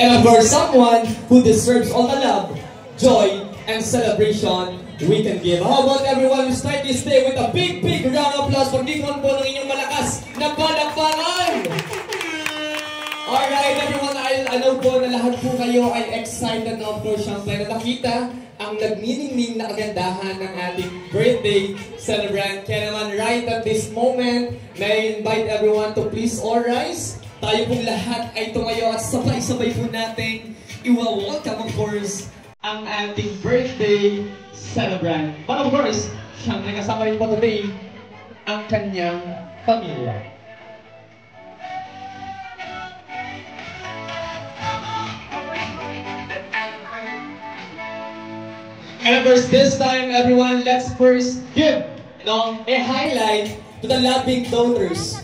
And of course, someone who deserves all the love, joy, and celebration we can give. How about everyone, we start this day with a big round of applause for Nikon po ng inyong malakas na palakpakan! Alright everyone, I know po na lahat po kayo ay excited na of course syempre na nakita ang nagniningning na kagandahan ng ating birthday celebrant. Kaya naman right at this moment, may I invite everyone to please all rise. Tayo pong lahat ay tumayo at sabay-sabay po natin i-welcome of course ang ating birthday celebrant. But of course, siyang nakasama rin po today ang kanyang pamilya. And of course, this time, everyone, let's first give a highlight to the loving daughters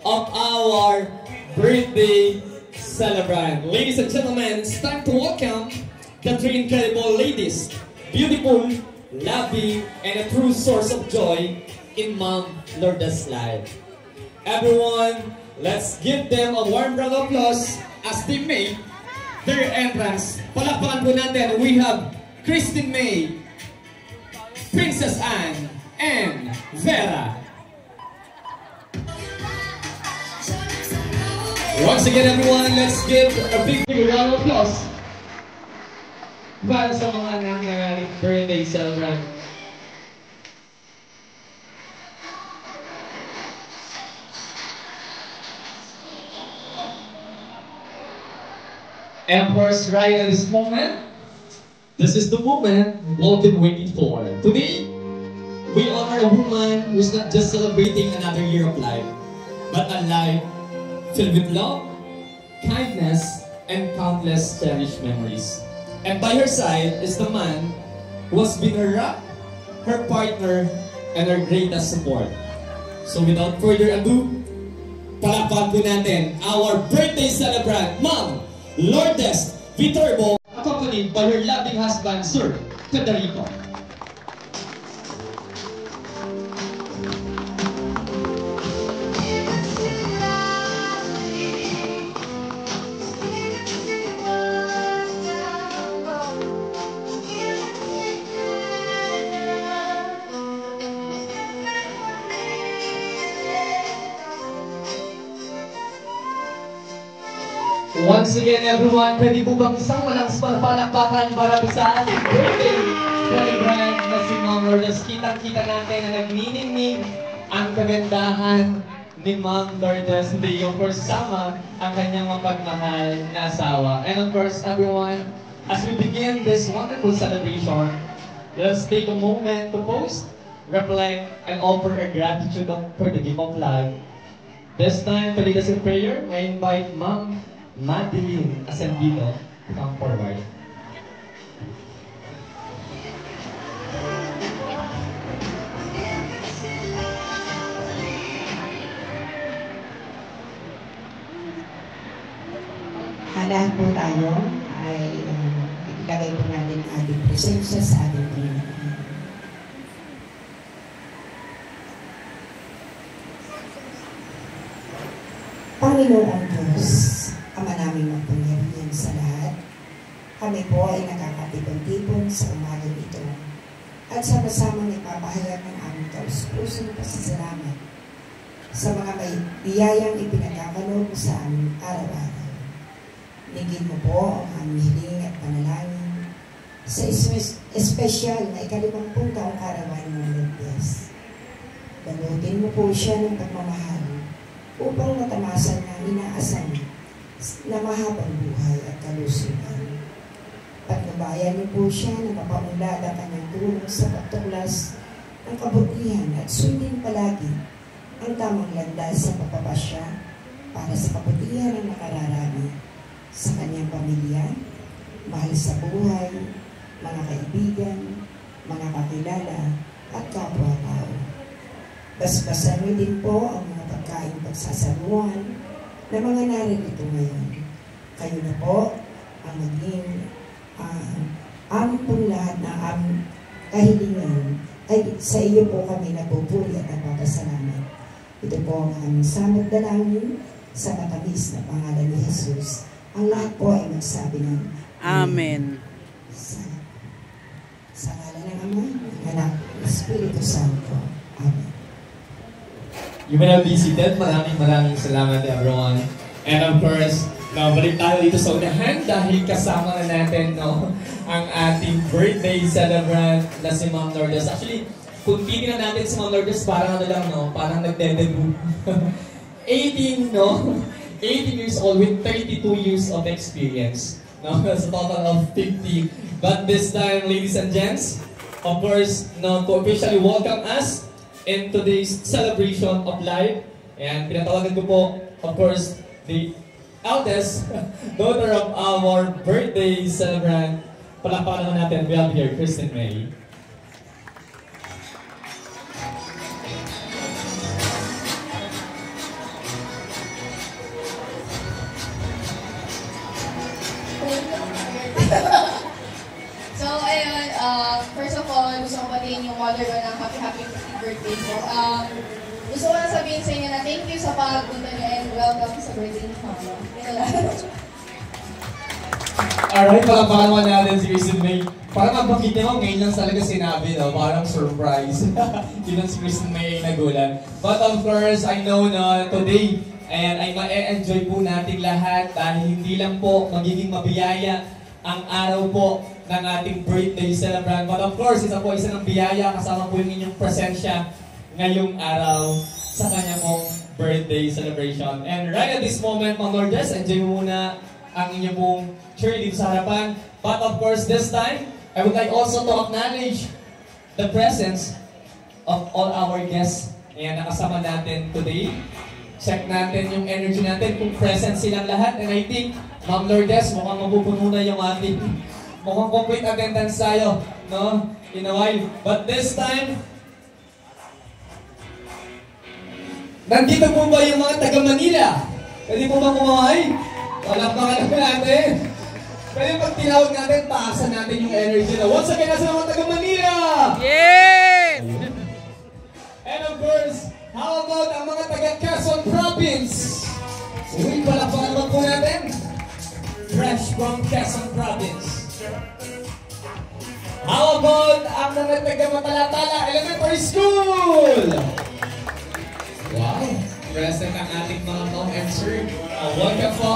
of our birthday celebrant. Ladies and gentlemen, it's time to welcome the three incredible ladies, beautiful, loving, and a true source of joy in Mom Lourdes' life. Everyone, let's give them a warm round of applause as they make their entrance. Palakpakan po natin, we have Christine May, Princess Anne, and Vera. Once again everyone, let's give a big round of applause para sa mga nangyayari birthday celebrant. And of course, right at this moment, this is the moment we've all been waiting for. Today, we honor a woman who's not just celebrating another year of life, but a life filled with love, kindness, and countless cherished memories. And by her side is the man who has been her rock, her partner, and her greatest support. So without further ado, palakpakan po natin our birthday celebrant, Mom Lourdes Viterbo, accompanied by her loving husband, Sir Federico. Once again everyone, pwede po bang isang malakas palakpakan para sa ating birthday celebrant na si Mom Lourdes. Kitang-kita natin na nagniningning ang kagandahan ni Mom Lourdes. Hindi yung kasama ang kanyang mapagmahal na asawa. And of course everyone, as we begin this wonderful celebration, let's take a moment to pause, reflect, and offer our gratitude for the gift of life. This time, to lead us in prayer, I invite Mom Madeline Ascendido to come forward. Lahat po tayo ay ilagay po natin ating presensya sa ating Panginoon. Panginoon Diyos, Ama namin magpangyarihan sa lahat, kami po ay nakakatipon-tipon sa umagang ito at sama-samang ipapahayag ng aming taus-pusong pasasalamat sa mga may biyayang ipinagkakalob sa aming araw-araw. Ligin mo po ang aming hiling at panalangin sa espesyal na ika-50 taong karawan ng Lourdes. Dalutin mo po siya ng pagmamahal upang matamasan ng inaasam na mahabang buhay at kalusugan. Pagnabayan niyo po siya na mapaunlad ang kanyang tulong sa pagtuklas ng kabutihan at sundin palagi ang tamang landas sa pagpapasya para sa kabutihan ng nakararami sa kanyang pamilya, mahal sa buhay, mga kaibigan, mga kakilala, at kapwa-tao. Basbasan niyo din po ang mga pagkain pagsasaluhan na mga narito ngayon. Kayo na po ang maging aming pong lahat na aming kahilingan ay sa iyo po kami nagpupuri at nagpapasalamat. Ito po ang aming samot dalangin sa matamis na pangalan ni Jesus Ang lahat po ay magsabi ng Amen. Sa ngalan ng Ama, ng Anak, ng Espiritu Santo. Amen. You may now be seated. Maraming salamat everyone. And of course, balik tayo dito sa unahan dahil kasama na natin ang ating birthday celebrant na si Ma'am Lourdes. Actually, kung titignan natin si Ma'am Lourdes, parang parang nagde-debut. 18 years old with 32 years of experience. That's a total of 50. But this time, ladies and gents, of course, to officially welcome us in today's celebration of life. And pinatawagan ko po, of course, the eldest daughter of our birthday celebrant. Palakpakan naman natin, we have here, Kristen May. So, ayun, first of all, gusto ko batiin yung mother ko ng happy birthday po. Gusto ko na sabihin sa inyo na thank you sa pagpunta niyo and welcome sa birthday ni Mama. Ito lang. Alright, palakpakan naman natin si Kristen May. Parang mabakit niya ngayon lang talaga sinabi, parang surprise. Yun ang si Kristen May ay nagulat. But of course, I know na today, and ay ma-enjoy po natin lahat dahil hindi lang po magiging mabiyaya ang araw po ng ating birthday celebrant. But of course, isa ng biyaya kasama po yung inyong presensya ngayong araw sa kanya pong birthday celebration. And right at this moment, Ma'am Lourdes, enjoy mo muna ang inyong pong cheer dito sa harapan. But of course, this time, I would like also to acknowledge the presence of all our guests na nakasama natin today. Check natin yung energy natin kung present silang lahat. And I think, Ma'am Lourdes, mukhang mapupuno na yung ating mukhang complete attendance tayo, in a while. But this time, nandito po ba yung mga taga Manila? Pwede po ba kumaway? Palakpakan naman natin. Pwede pag tinawag natin, taasan natin yung energy na. Once again, nasa mga taga Manila! Yes! And of course, how about ang mga taga Quezon Province? Uy, palakpakan naman po natin. Fresh from Quezon Province. How about ang mga taga Matalatala Elementary School? Wow! Present ang ating mga mom and sir. Welcome po.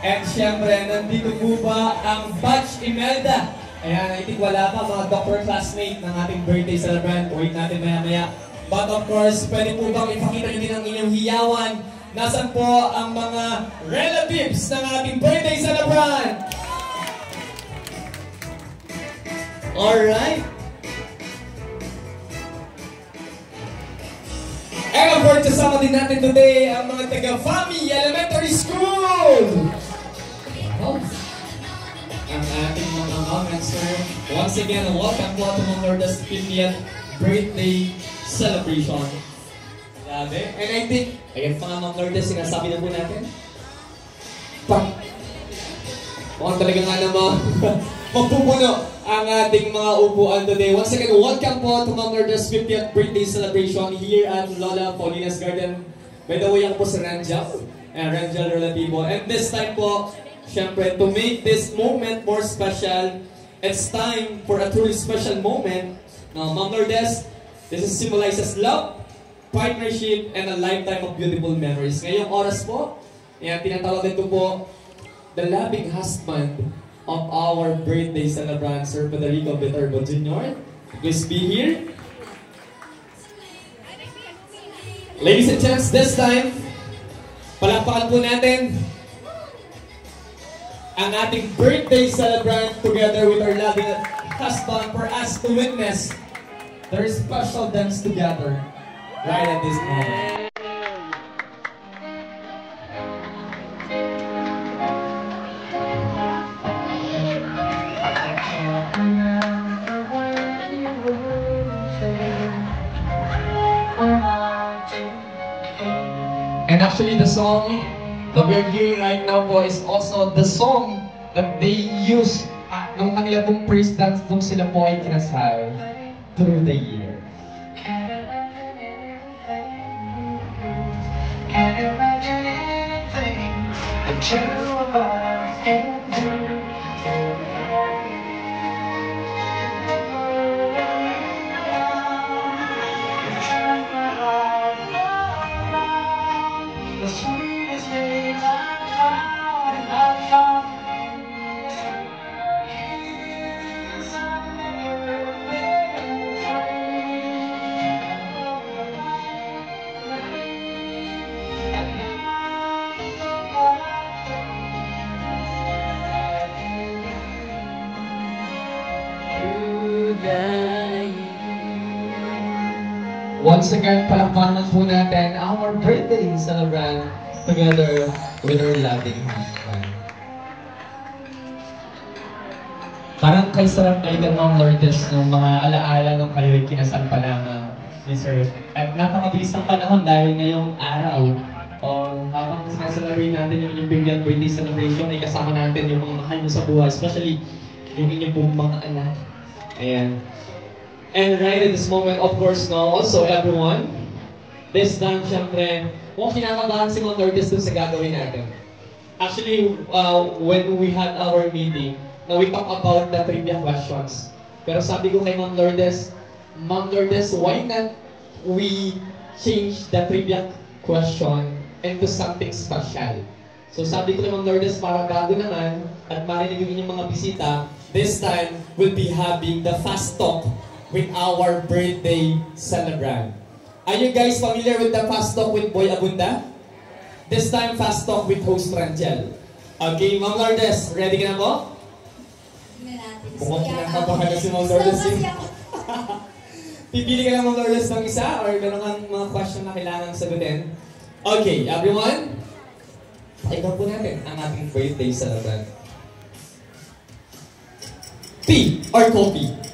And syempre, nandito po ba ang Batch Imelda? Ayan, I think wala pa mga doctor classmate ng ating birthday celebrant. Wait natin maya-maya. But of course, pwede po bang ipakita nyo din ang inyong hiyawan? Nasaan po ang mga relatives ng ating birthday celebrant? Alright. And of course, kasama din natin today ang mga taga-Fami Elementary School! Wow. Ang ating mga mom and sir. Once again, welcome po to Ma'am Lourdes' 50th birthday celebration. Grabe. And I think, ayan pa nga Ma'am Lourdes, sinasabi na po natin. Mukhang talaga nga naman mapupuno ang ating mga upuan today. Once again, welcome po to Ma'am Lourdes' 50th birthday celebration here at Lola Paulina's Garden. By the way, ako po si Ranjel and Ranjel Relativo. And this time po, syempre, to make this moment more special, it's time for a truly special moment. Now, Ma'am Lourdes, this symbolizes love, partnership, and a lifetime of beautiful memories. Ngayong oras po, tinatawagan ko po the loving husband of our birthday celebrant, Sir Federico Viterbo Jr. Please be here. Ladies and gents, this time, palakpakan po natin ang ating birthday celebrant together with our loving husband for us to witness their special dance together right at this moment. And actually the song that we're hearing right now po is also the song that they use nung kanila pong praise dance nung sila po ay kinasal through the year. Once again, palakpakan po natin our birthday celebrant together with our loving husband. Parang kay sarap kailan ng Lourdes ng mga alaala nung kayo kinasal pa lang ni Sir. At napakabilis ng panahon dahil ngayong araw o habang sinasalarin natin yung bigyan birthday celebration ay kasama natin yung mga mahal nyo sa buhay, especially yung inyong pong mga anak. Ayan. And right at this moment, of course, no, also everyone, this time, syempre, mukhang kinakabahan si Ma'am Lourdes dun sa gagawin natin. Actually, when we had our meeting, now we talk about the trivia questions. Pero sabi ko kay Ma'am Lourdes, why not we change the trivia question into something special? So sabi ko kay Ma'am Lourdes, para bago naman, at marinig yung inyong mga bisita, this time, we'll be having the fast talk with our birthday celebrant. Are you guys familiar with the fast talk with Boy Abunda? This time, fast talk with host Rangel. Okay, Ma'am Lourdes, ready ka na po? Tingnan natin. Mukhang kinakabahan na si Ma'am Lourdes. Pipili ka lang Ma'am Lourdes ng isa or meron kang mga question na kailangan sagutin? Okay, everyone, pakinggan po natin ang ating birthday celebrant. Tea or coffee?